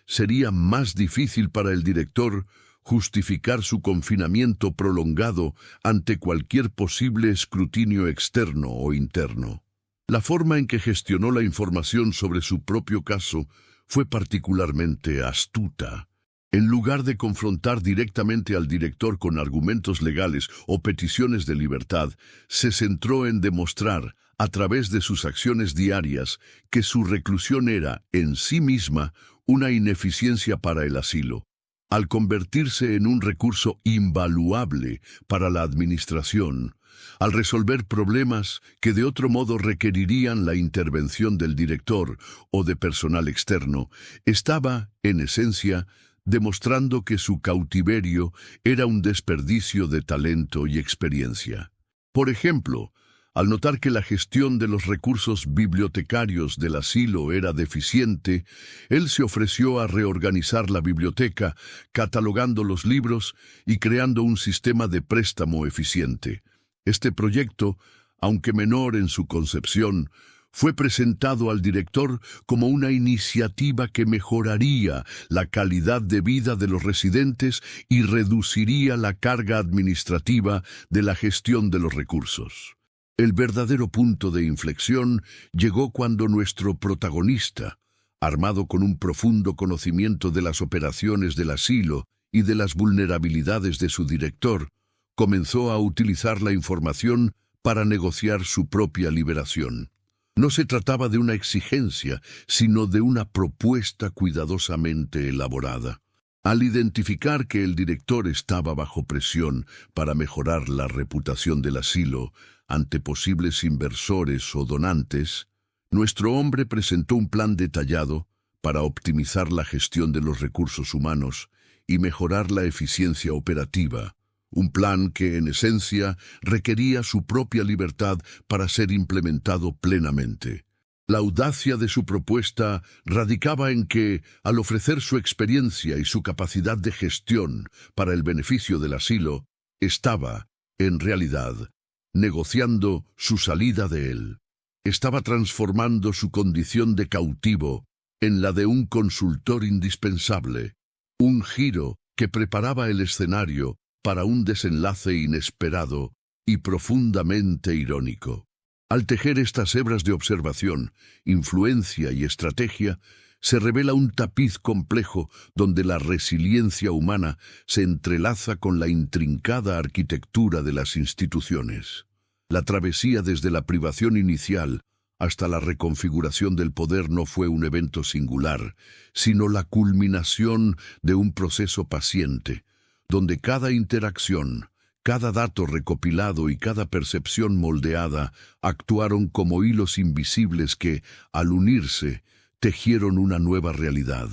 sería más difícil para el director justificar su confinamiento prolongado ante cualquier posible escrutinio externo o interno. La forma en que gestionó la información sobre su propio caso fue particularmente astuta. En lugar de confrontar directamente al director con argumentos legales o peticiones de libertad, se centró en demostrar, a través de sus acciones diarias, que su reclusión era, en sí misma, una ineficiencia para el asilo. al convertirse en un recurso invaluable para la administración, al resolver problemas que de otro modo requerirían la intervención del director o de personal externo, estaba, en esencia, demostrando que su cautiverio era un desperdicio de talento y experiencia. Por ejemplo, al notar que la gestión de los recursos bibliotecarios del asilo era deficiente, él se ofreció a reorganizar la biblioteca, catalogando los libros y creando un sistema de préstamo eficiente. Este proyecto, aunque menor en su concepción, fue presentado al director como una iniciativa que mejoraría la calidad de vida de los residentes y reduciría la carga administrativa de la gestión de los recursos. El verdadero punto de inflexión llegó cuando nuestro protagonista, armado con un profundo conocimiento de las operaciones del asilo y de las vulnerabilidades de su director, comenzó a utilizar la información para negociar su propia liberación. No se trataba de una exigencia, sino de una propuesta cuidadosamente elaborada. Al identificar que el director estaba bajo presión para mejorar la reputación del asilo ante posibles inversores o donantes, nuestro hombre presentó un plan detallado para optimizar la gestión de los recursos humanos y mejorar la eficiencia operativa. Un plan que, en esencia, requería su propia libertad para ser implementado plenamente. La audacia de su propuesta radicaba en que, al ofrecer su experiencia y su capacidad de gestión para el beneficio del asilo, estaba, en realidad, negociando su salida de él. Estaba transformando su condición de cautivo en la de un consultor indispensable, un giro que preparaba el escenario para un desenlace inesperado y profundamente irónico. Al tejer estas hebras de observación, influencia y estrategia, se revela un tapiz complejo donde la resiliencia humana se entrelaza con la intrincada arquitectura de las instituciones. La travesía desde la privación inicial hasta la reconfiguración del poder no fue un evento singular, sino la culminación de un proceso paciente, donde cada interacción, cada dato recopilado y cada percepción moldeada actuaron como hilos invisibles que, al unirse, tejieron una nueva realidad.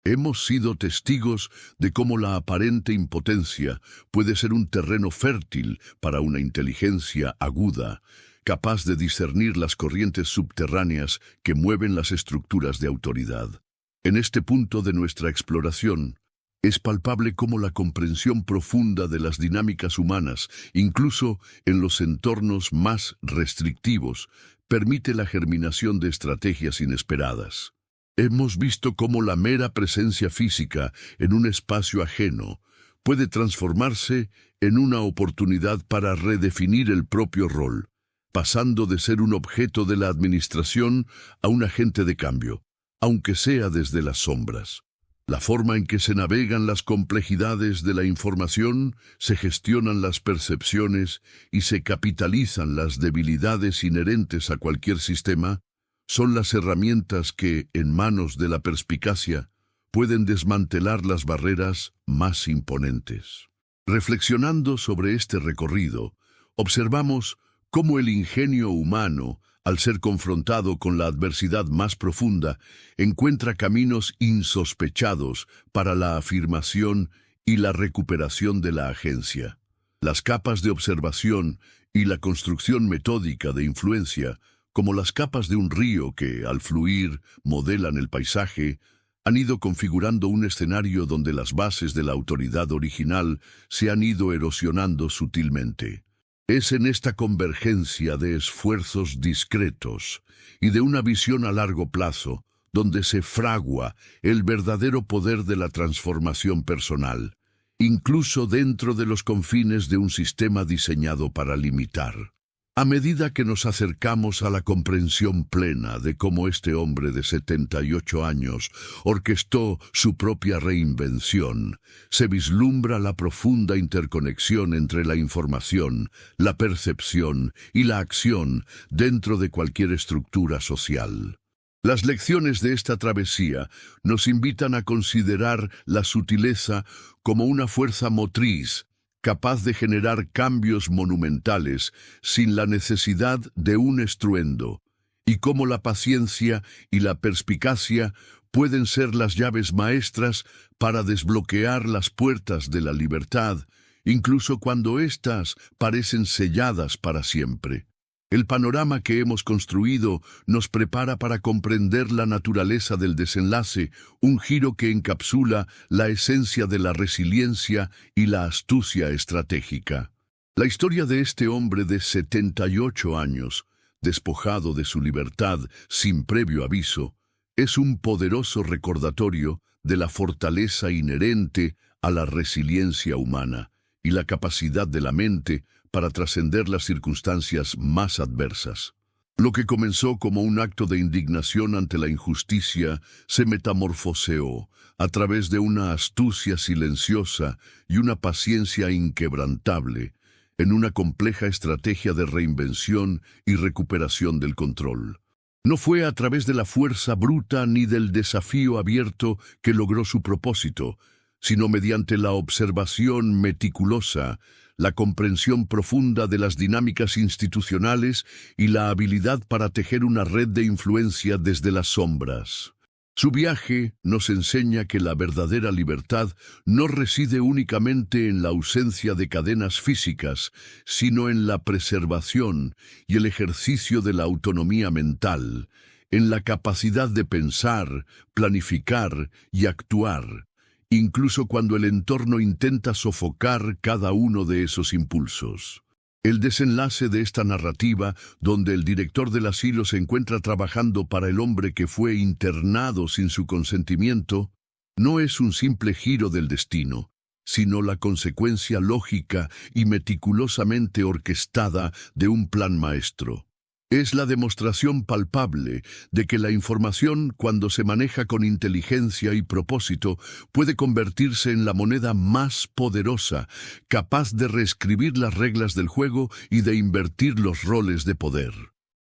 Hemos sido testigos de cómo la aparente impotencia puede ser un terreno fértil para una inteligencia aguda, capaz de discernir las corrientes subterráneas que mueven las estructuras de autoridad. En este punto de nuestra exploración, es palpable cómo la comprensión profunda de las dinámicas humanas, incluso en los entornos más restrictivos, permite la germinación de estrategias inesperadas. Hemos visto cómo la mera presencia física en un espacio ajeno puede transformarse en una oportunidad para redefinir el propio rol, pasando de ser un objeto de la administración a un agente de cambio, aunque sea desde las sombras. La forma en que se navegan las complejidades de la información, se gestionan las percepciones y se capitalizan las debilidades inherentes a cualquier sistema, son las herramientas que, en manos de la perspicacia, pueden desmantelar las barreras más imponentes. Reflexionando sobre este recorrido, observamos cómo el ingenio humano, al ser confrontado con la adversidad más profunda, encuentra caminos insospechados para la afirmación y la recuperación de la agencia. Las capas de observación y la construcción metódica de influencia, como las capas de un río que, al fluir, modelan el paisaje, han ido configurando un escenario donde las bases de la autoridad original se han ido erosionando sutilmente. Es en esta convergencia de esfuerzos discretos y de una visión a largo plazo donde se fragua el verdadero poder de la transformación personal, incluso dentro de los confines de un sistema diseñado para limitar. A medida que nos acercamos a la comprensión plena de cómo este hombre de 78 años orquestó su propia reinvención, se vislumbra la profunda interconexión entre la información, la percepción y la acción dentro de cualquier estructura social. Las lecciones de esta travesía nos invitan a considerar la sutileza como una fuerza motriz, capaz de generar cambios monumentales sin la necesidad de un estruendo, y cómo la paciencia y la perspicacia pueden ser las llaves maestras para desbloquear las puertas de la libertad, incluso cuando éstas parecen selladas para siempre. El panorama que hemos construido nos prepara para comprender la naturaleza del desenlace, un giro que encapsula la esencia de la resiliencia y la astucia estratégica. La historia de este hombre de 78 años, despojado de su libertad sin previo aviso, es un poderoso recordatorio de la fortaleza inherente a la resiliencia humana y la capacidad de la mente para trascender las circunstancias más adversas. Lo que comenzó como un acto de indignación ante la injusticia se metamorfoseó a través de una astucia silenciosa y una paciencia inquebrantable en una compleja estrategia de reinvención y recuperación del control. No fue a través de la fuerza bruta ni del desafío abierto que logró su propósito, sino mediante la observación meticulosa, la comprensión profunda de las dinámicas institucionales y la habilidad para tejer una red de influencia desde las sombras. Su viaje nos enseña que la verdadera libertad no reside únicamente en la ausencia de cadenas físicas, sino en la preservación y el ejercicio de la autonomía mental, en la capacidad de pensar, planificar y actuar, incluso cuando el entorno intenta sofocar cada uno de esos impulsos. El desenlace de esta narrativa, donde el director del asilo se encuentra trabajando para el hombre que fue internado sin su consentimiento, no es un simple giro del destino, sino la consecuencia lógica y meticulosamente orquestada de un plan maestro. Es la demostración palpable de que la información, cuando se maneja con inteligencia y propósito, puede convertirse en la moneda más poderosa, capaz de reescribir las reglas del juego y de invertir los roles de poder.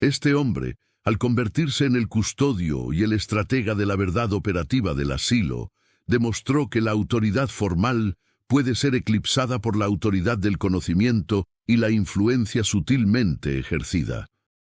Este hombre, al convertirse en el custodio y el estratega de la verdad operativa del asilo, demostró que la autoridad formal puede ser eclipsada por la autoridad del conocimiento y la influencia sutilmente ejercida.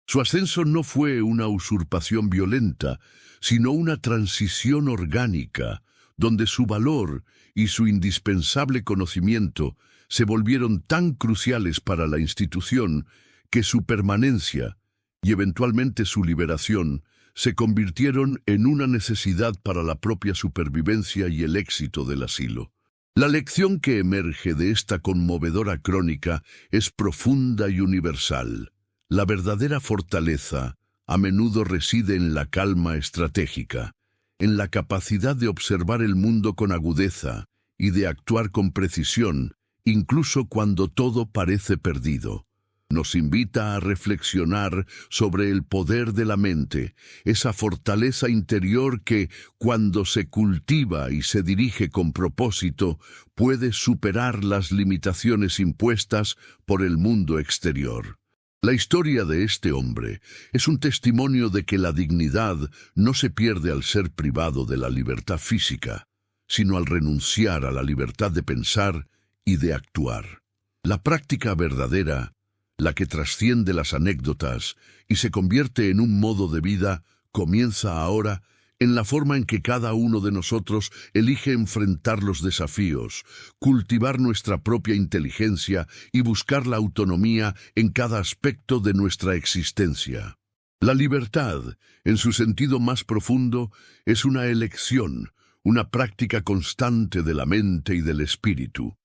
Su ascenso no fue una usurpación violenta, sino una transición orgánica, donde su valor y su indispensable conocimiento se volvieron tan cruciales para la institución que su permanencia y eventualmente su liberación se convirtieron en una necesidad para la propia supervivencia y el éxito del asilo. La lección que emerge de esta conmovedora crónica es profunda y universal. La verdadera fortaleza a menudo reside en la calma estratégica, en la capacidad de observar el mundo con agudeza y de actuar con precisión, incluso cuando todo parece perdido. Nos invita a reflexionar sobre el poder de la mente, esa fortaleza interior que, cuando se cultiva y se dirige con propósito, puede superar las limitaciones impuestas por el mundo exterior. La historia de este hombre es un testimonio de que la dignidad no se pierde al ser privado de la libertad física, sino al renunciar a la libertad de pensar y de actuar. La práctica verdadera, la que trasciende las anécdotas y se convierte en un modo de vida, comienza ahora en la forma en que cada uno de nosotros elige enfrentar los desafíos, cultivar nuestra propia inteligencia y buscar la autonomía en cada aspecto de nuestra existencia. La libertad, en su sentido más profundo, es una elección, una práctica constante de la mente y del espíritu.